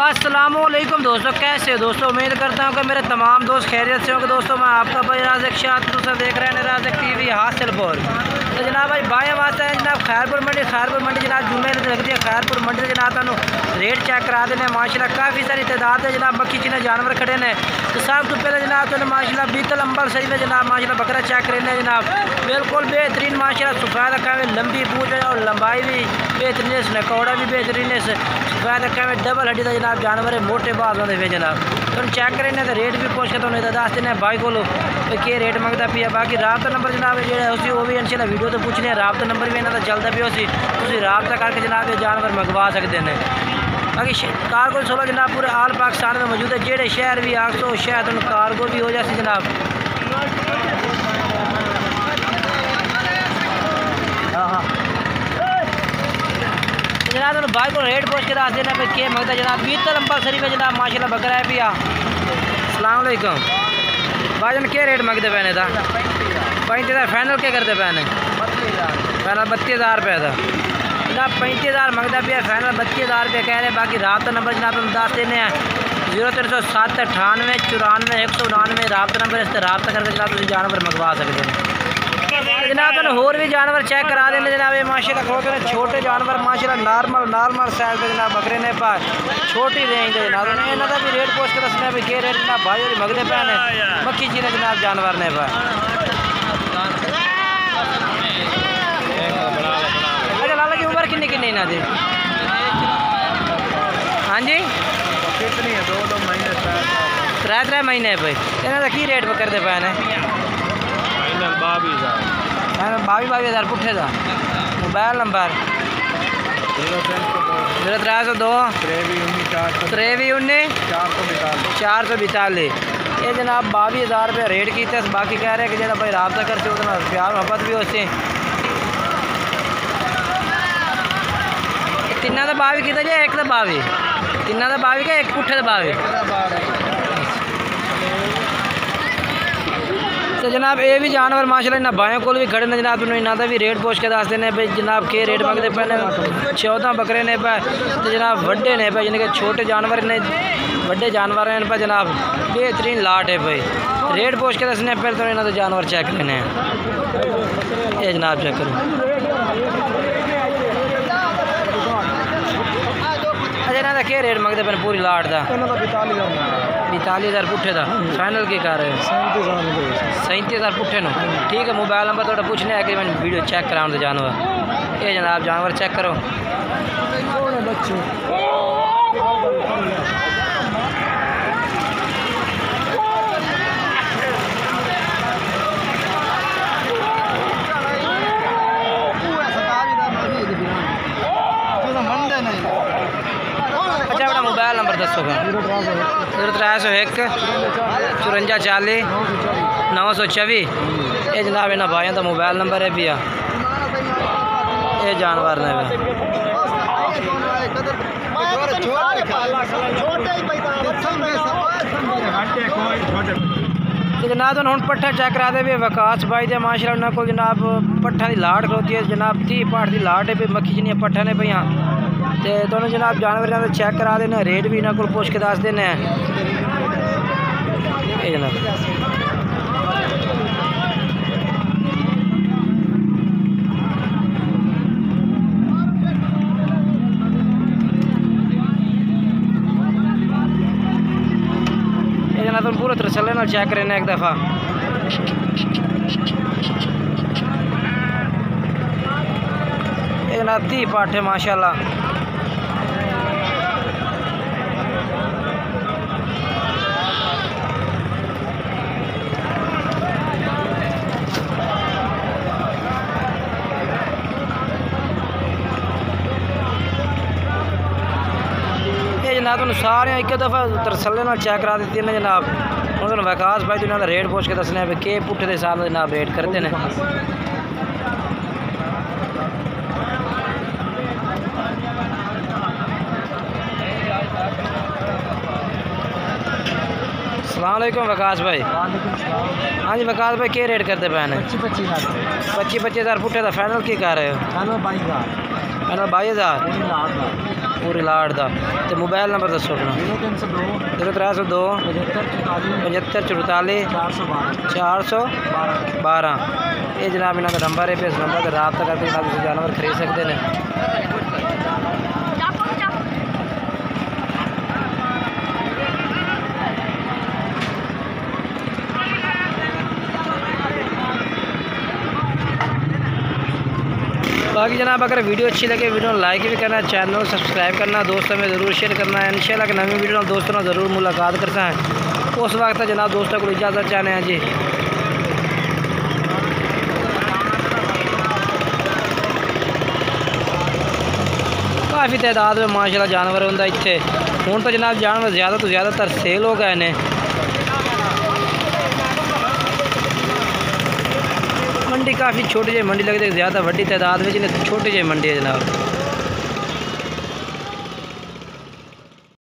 अस्सलामुअलैकुम दोस्तों, कैसे हो दोस्तों। उम्मीद करता हूँ कि मेरे तमाम दोस्त खैरियत से होंगे। दोस्तों मैं आपका भाई राज़िक शाह दूसरा देख रहे हैं राज़िक टीवी हासिलपुर। तो जनाब भाई बाएँ वास्ते हैं जनाब खैरपुर मंडी जनाब जुम्मे लगती है खैरपुर मंडी से जनाब तुम रेट चेक करा देने। माशाल्लाह काफ़ी सारी तादाद है जनाब मक्खी चिन्ह जानवर खड़े ने। तो सब तो पहले जनाब तुम माशाल्लाह बीतल अंबल सही में जनाब माशाल्लाह बकरा चेक करें जनाब बिल्कुल बेहतरीन माशाल्लाह सफ़ेद अक्का में लंबी पूछ है और लंबाई भी बेहतरीन है, नकौड़ा भी बेहतरीन है, सफ़ेद अक्का में डबल हड्डी का जनाब जानवर है, मोटे बाज होते हुए जनाब तुम चेक करें तो रेट भी पूछ के तो दस देने भाई को कि रेट मंगता पिया। बाकी राबता नंबर जनाब जो वो भी इंशाल्लाह वीडियो तो पूछने राबता नंबर भी इन्हों का चलता पिया उसी राबता करके जनाब ये जानवर मंगवा सकते हैं। बाकी कारगो सोलह जनाब पूरे आल पाकिस्तान में मौजूद है, जेड़े शहर भी आखो शहर तुम कारगो भी हो जाती जनाब। जनाब तुम भाई को रेट पूछ के दस देना पे के मंगता जनाब बीतल अंबल सरी में जनाब माशाल्लाह बकरा है पिया। अस्सलाम वालेकुम भाईजान क्या रेट मंगते पैने था? 35,000 फाइनल क्या करते पैने? फाइनल 32,000 रुपये था जनाब। 35,000 मंगता पिया, फाइनल 32,000 रुपये कह रहे। बाकी राबता नंबर जनाब तुम दस देने हैं 0307 98 94 199 राबता नंबर इस राबता करके जनाब तुम जानवर मंगवा सकते हैं। जनाब तुम होर भी जानवर चेक करा देने जनाब ये माशाल्लाह खोते हैं छोटे जानवर माशाल्लाह नॉर्मल साइज के जनाब बकरे ने पा छोटी रेंज है जनाब इन्हों का भी रेट पूछ के दसना भी के रेट जनाब भाई और मंगते पे ने मक्खी जी ने जनाब जानवर ने पा। अच्छा लाला की उम्र किन्नी किन्नी इन्हों की? हाँ जी कितनी है? 2 महीने 3 महीने भाई इन्हों का की रेट करते पे ने? 22,000 पुठे का। Mobile number 0302 2319 442। ये जनाब 22,000 रुपये रेट किए। बाकी कह रहे हैं कि जो भाई राबता करते उतना प्यार मोहब्बत भी होते तिना का 22 किया जाए एक तो 22 तिना का 22 का एक पुठे का 22। तो जनाब ये भी जानवर माशाल्लाह इन्हें बायों को भी खड़े ने जनाब इन्हों का भी रेट पूछ के दस देने भाई जनाब के रेट मंगते पे 14 बकरे ने पे तो जनाब वड्डे ने पे यानी कि छोटे जानवर ने वड्डे जानवर हैं पे जनाब बेहतरीन लाट है भाई। रेट पूछ के दसने पहले तो इन्हों जानवर चेक करने हैं ये जनाब चेक करो। इन्हों का क्या रेट मंगते पे पूरी लाट का? 42,000 पुठे का। फाइनल की कर रहे हो? 37,000 पुठे नो। ठीक है मोबाइल नंबर थोड़ा पूछने है कि मैं वीडियो चेक कराने जानवर ये जनाब जानवर चेक करो। अच्छा मोबाइल नंबर दसो 0301 54 40 924। ये जनाब इन्होंने भाइयों का मोबाइल नंबर है भैया ये जानवर ने तो जनाब तो हम पट्ठा चेक करा दे विकास भाई दे माशाल्लाह उन्होंने को जनाब पट्ठा की लाट खलोती है जनाब 30 पाठ की लाट है भी मक्खी जिन्हें पट्ठा ने पई तो दोनों जनाब जानवर चेक करा देने रेट भी इन्होंने को पूछ के दस देने ये जनाब। ये जनाब तुम पूरे तसल्ली नाल चेक करें एक दफ़ा। ये जनाब 30 पाठ है माशाल्लाह। जनाब तुम सारे एक दफ़ा तसल्ली नाल चेक करा दी ने जनाब उन्होंने विकास भाई इन्होंने रेट पूछ के दसने भी के पुट्ठे के हिसाब से जनाब रेट करते हैं। अस्सलाम वालेकुम विकास भाई। हाँ जी विकास भाई क्या रेट करते पे? 25,000 फुटे का फाइनल की कर रहे हो? फाइनल 22,000। पूरी लाड़ का। तो मोबाइल नंबर दसो अपना। 0302 75 44 412। ये जनाब इन्हों का नंबर है, फिर इस नंबर पर रब्ता करके जनाब तुम जानवर खरीद सकते हैं। बाकी जनाब अगर वीडियो अच्छी लगे वीडियो लाइक भी करना, चैनल सब्सक्राइब करना, दोस्तों में ज़रूर शेयर करना है। इंशाल्लाह कि नवी वीडियो दोस्तों ने ज़रूर मुलाकात करता है। उस वक्त जनाब दोस्तों को इजाज़त चाहते हैं जी। काफ़ी तादाद में माशाल्लाह जानवर होंगे इतने। हूँ तो जनाब जानवर ज़्यादा तो ज़्यादातर सेल हो गए हैं। मंडी काफ़ी छोटी जी मंडी लगती है, ज़्यादा बड़ी तादाद में छोटी जी मंडी है जनाब।